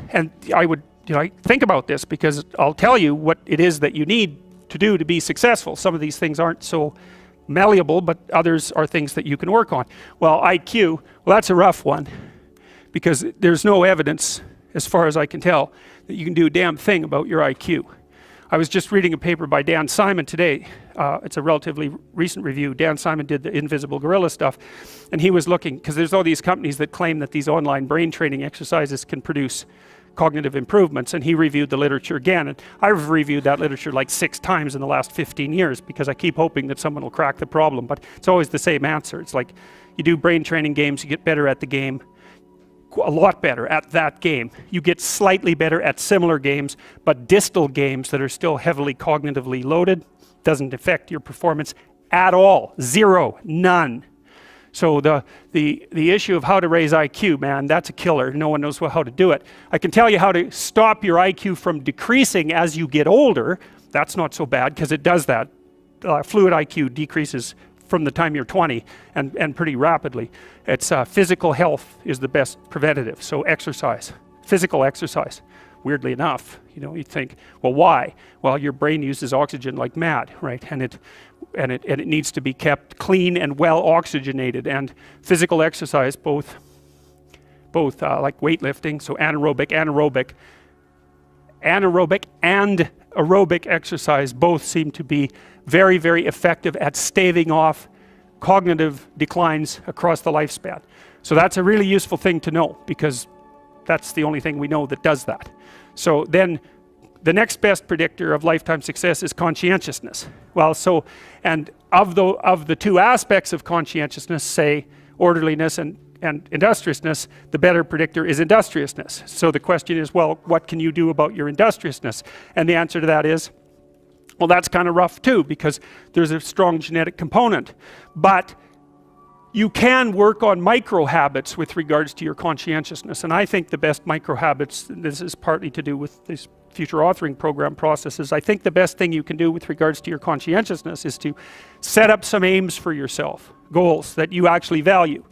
And I would think about this, because I'll tell you what it is that you need to do to be successful. Some of these things aren't so malleable, but others are things that you can work on. Well, IQ, well, that's a rough one, because there's no evidence, as far as I can tell, that you can do a damn thing about your IQ. I was just reading a paper by Dan Simon today. It's a relatively recent review. Dan Simon did the invisible gorilla stuff, and he was looking, because there's all these companies that claim that these online brain training exercises can produce cognitive improvements, and he reviewed the literature again, and I've reviewed that literature like 6 times in the last 15 years, because I keep hoping that someone will crack the problem, but it's always the same answer. It's like, you do brain training games, you get better at the game, a lot better at that game. You get slightly better at similar games, but distal games that are still heavily cognitively loaded doesn't affect your performance at all. Zero, none. So the issue of how to raise IQ, man, that's a killer. No one knows how to do it. I can tell you how to stop your IQ from decreasing as you get older. That's not so bad, because it does that. Fluid IQ decreases from the time you're 20, and pretty rapidly. It's physical health is the best preventative. So exercise, physical exercise. Weirdly enough, you think, well, why? Well, your brain uses oxygen like mad, right? And it needs to be kept clean and well oxygenated. And physical exercise, both like weightlifting, so anaerobic and aerobic exercise, both seem to be very, very effective at staving off cognitive declines across the lifespan. So that's a really useful thing to know, because that's the only thing we know that does that. So then the next best predictor of lifetime success is conscientiousness. Well, so, and of the 2 aspects of conscientiousness, say orderliness and industriousness, the better predictor is industriousness. So the question is, well, what can you do about your industriousness? And the answer to that is, well, that's kind of rough too, because there's a strong genetic component. But you can work on micro habits with regards to your conscientiousness. And I think the best micro habits, this is partly to do with this future authoring program processes, I think the best thing you can do with regards to your conscientiousness is to set up some aims for yourself, goals that you actually value.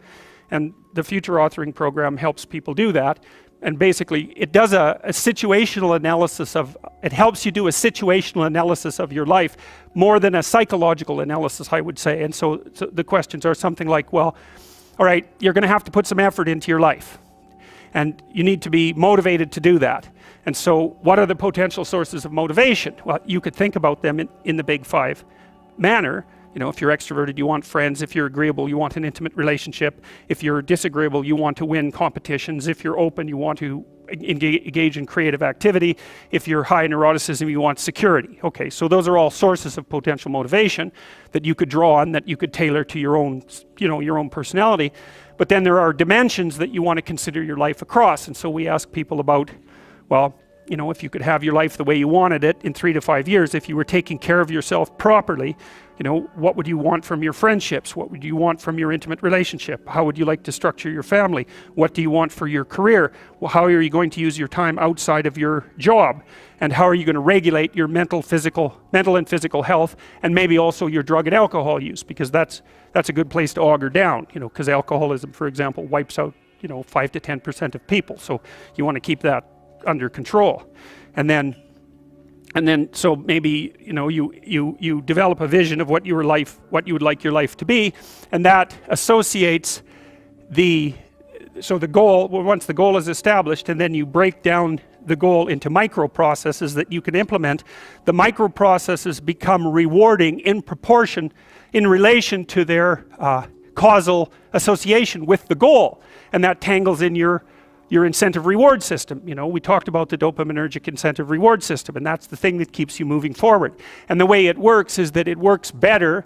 And the future authoring program helps people do that. And basically, it does a situational analysis of, it helps you do a situational analysis of your life more than a psychological analysis, I would say. And so the questions are something like, well, all right, you're going to have to put some effort into your life, and you need to be motivated to do that. And so what are the potential sources of motivation? Well, you could think about them in the big 5 manner. If you're extroverted, you want friends. If you're agreeable, you want an intimate relationship. If you're disagreeable, you want to win competitions. If you're open, you want to engage in creative activity. If you're high in neuroticism, you want security. Okay, so those are all sources of potential motivation that you could draw on, that you could tailor to your own, your own personality. But then there are dimensions that you want to consider your life across. And so we ask people about, well, if you could have your life the way you wanted it in 3 to 5 years, if you were taking care of yourself properly, what would you want from your friendships? What would you want from your intimate relationship? How would you like to structure your family? What do you want for your career? Well, how are you going to use your time outside of your job? And how are you going to regulate your mental and physical health, and maybe also your drug and alcohol use? Because that's a good place to auger down, because alcoholism, for example, wipes out 5 to 10% of people. So you want to keep that under control. And then so maybe you develop a vision of what you would like your life to be, and that associates the goal. Well, once the goal is established, and then you break down the goal into micro processes that you can implement, the micro processes become rewarding in proportion, in relation to their causal association with the goal, and that tangles in your incentive reward system. We talked about the dopaminergic incentive reward system, and that's the thing that keeps you moving forward. And the way it works is that it works better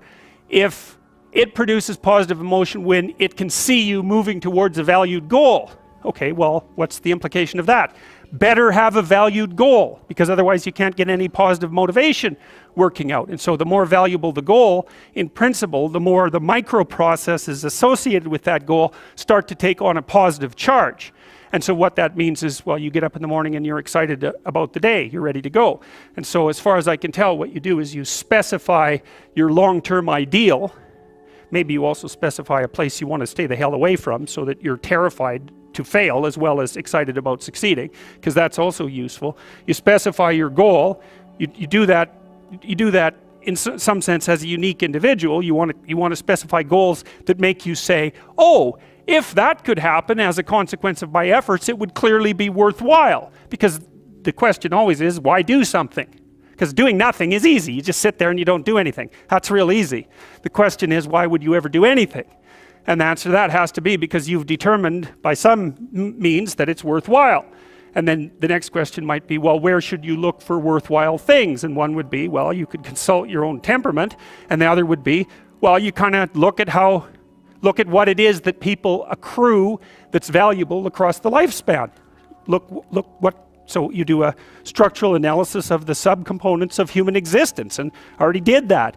if it produces positive emotion when it can see you moving towards a valued goal. Okay, well, what's the implication of that? Better have a valued goal, because otherwise you can't get any positive motivation working out. And so the more valuable the goal, in principle, the more the micro processes associated with that goal start to take on a positive charge. And so what that means is, well, you get up in the morning and you're excited about the day, you're ready to go. And so as far as I can tell, what you do is you specify your long-term ideal. Maybe you also specify a place you want to stay the hell away from, so that you're terrified to fail as well as excited about succeeding, because that's also useful. You specify your goal. You do that in some sense as a unique individual. You want to specify goals that make you say, oh, if that could happen as a consequence of my efforts, it would clearly be worthwhile. Because the question always is, why do something? Because doing nothing is easy. You just sit there and you don't do anything. That's real easy. The question is, why would you ever do anything? And the answer to that has to be because you've determined by some means that it's worthwhile. And then the next question might be, well, where should you look for worthwhile things? And one would be, well, you could consult your own temperament. And the other would be, well, you kind of look at what it is that people accrue that's valuable across the lifespan. So you do a structural analysis of the subcomponents of human existence, and I already did that.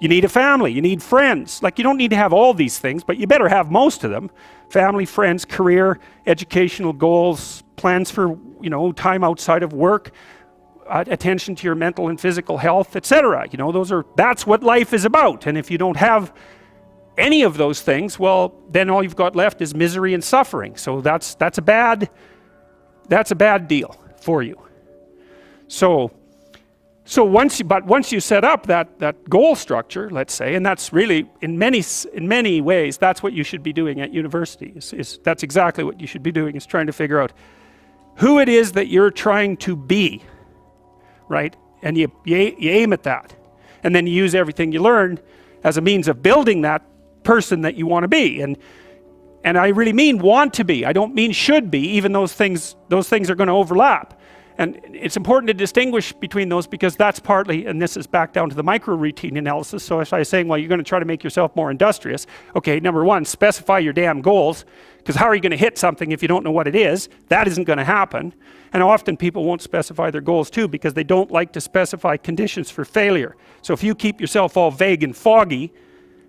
You need a family, you need friends. Like, you don't need to have all these things, but you better have most of them. Family, friends, career, educational goals, plans for, time outside of work, attention to your mental and physical health, etc. That's what life is about. And if you don't have any of those things, well, then all you've got left is misery and suffering. So that's a bad deal for you. So once you set up that goal structure, let's say, and that's really in many ways that's what you should be doing at university. That's exactly what you should be doing, is trying to figure out who it is that you're trying to be, right? And you aim at that, and then you use everything you learn as a means of building that person that you want to be. And I really mean want to be. I don't mean should be, even those things are going to overlap. And it's important to distinguish between those, because that's partly, and this is back down to the micro routine analysis. So if I was saying, well, you're going to try to make yourself more industrious. Okay, number one, specify your damn goals, because how are you going to hit something if you don't know what it is? That isn't going to happen. And often people won't specify their goals too, because they don't like to specify conditions for failure. So if you keep yourself all vague and foggy,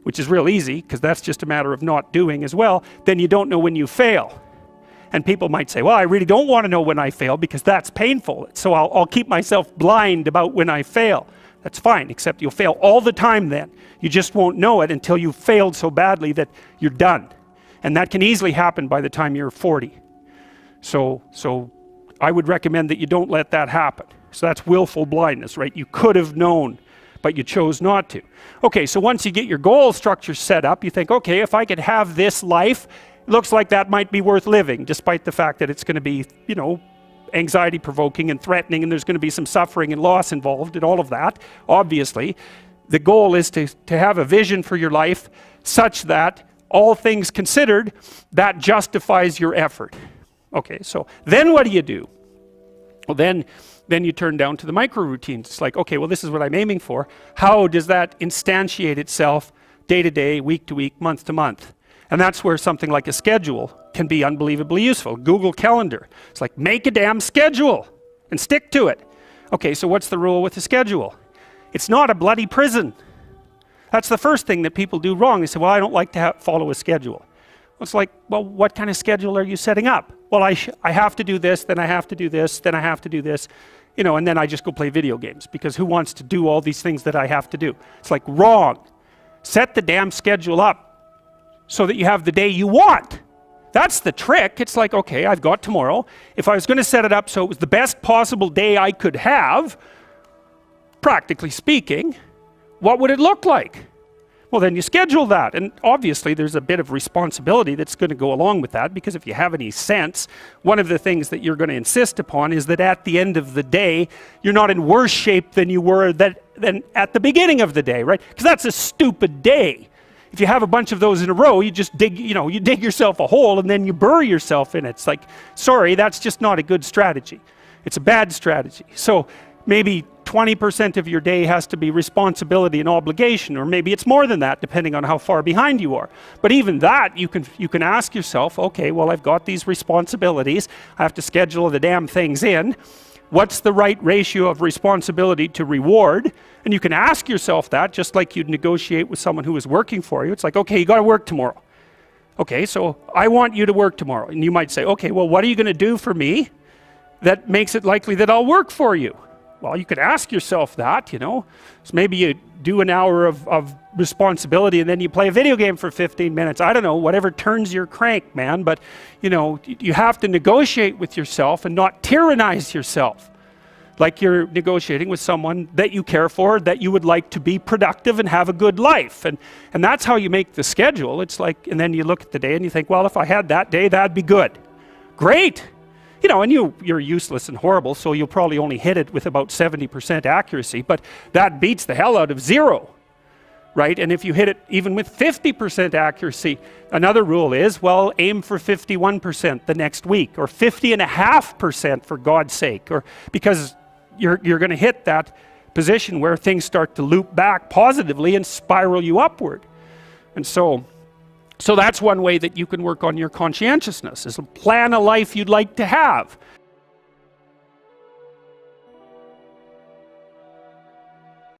which is real easy, because that's just a matter of not doing as well, then you don't know when you fail. And people might say, well, I really don't want to know when I fail because that's painful. So I'll keep myself blind about when I fail. That's fine, except you'll fail all the time then. You just won't know it until you've failed so badly that you're done. And that can easily happen by the time you're 40. So I would recommend that you don't let that happen. So that's willful blindness, right? You could have known, but you chose not to. Okay, so once you get your goal structure set up, you think, okay, if I could have this life, it looks like that might be worth living, despite the fact that it's going to be, anxiety provoking and threatening, and there's going to be some suffering and loss involved and all of that. Obviously, the goal is to have a vision for your life such that, all things considered, that justifies your effort. Okay, so then what do? Well, then you turn down to the micro routines. It's like, okay, well, this is what I'm aiming for. How does that instantiate itself day to day, week to week, month to month? And that's where something like a schedule can be unbelievably useful. Google Calendar. It's like, make a damn schedule and stick to it. Okay, so what's the rule with the schedule? It's not a bloody prison. That's the first thing that people do wrong. They say, well, I don't like to follow a schedule. Well, it's like, well, what kind of schedule are you setting up? Well, I have to do this, then I have to do this, then I have to do this, and then I just go play video games, because who wants to do all these things that I have to do? It's like, wrong. Set the damn schedule up so that you have the day you want. That's the trick. It's like, okay, I've got tomorrow. If I was going to set it up so it was the best possible day I could have, practically speaking, what would it look like? Well, then you schedule that. And obviously there's a bit of responsibility that's going to go along with that, because if you have any sense, one of the things that you're going to insist upon is that at the end of the day, you're not in worse shape than you were than at the beginning of the day, right? Because that's a stupid day. If you have a bunch of those in a row, you just dig yourself a hole and then you bury yourself in it. It's like, sorry, that's just not a good strategy. It's a bad strategy. So maybe 20% of your day has to be responsibility and obligation, or maybe it's more than that, depending on how far behind you are. But even that, you can ask yourself, okay, well, I've got these responsibilities. I have to schedule the damn things in. What's the right ratio of responsibility to reward? And you can ask yourself that, just like you'd negotiate with someone who is working for you. It's like, okay, you got to work tomorrow. Okay, so I want you to work tomorrow. And you might say, okay, well, what are you going to do for me that makes it likely that I'll work for you? Well, you could ask yourself that, you know. So maybe you do an hour of responsibility and then you play a video game for 15 minutes. I don't know, whatever turns your crank, man. But, you know, you have to negotiate with yourself and not tyrannize yourself. Like you're negotiating with someone that you care for, that you would like to be productive and have a good life. And that's how you make the schedule. It's like, and then you look at the day and you think, well, if I had that day, that'd be good. Great. You know, and you're useless and horrible, so you'll probably only hit it with about 70% accuracy, but that beats the hell out of 0, right? And if you hit it even with 50% accuracy, another rule is, well, aim for 51% the next week, or 50.5% for God's sake, or because you're going to hit that position where things start to loop back positively and spiral you upward. And so that's one way that you can work on your conscientiousness, is plan a life you'd like to have.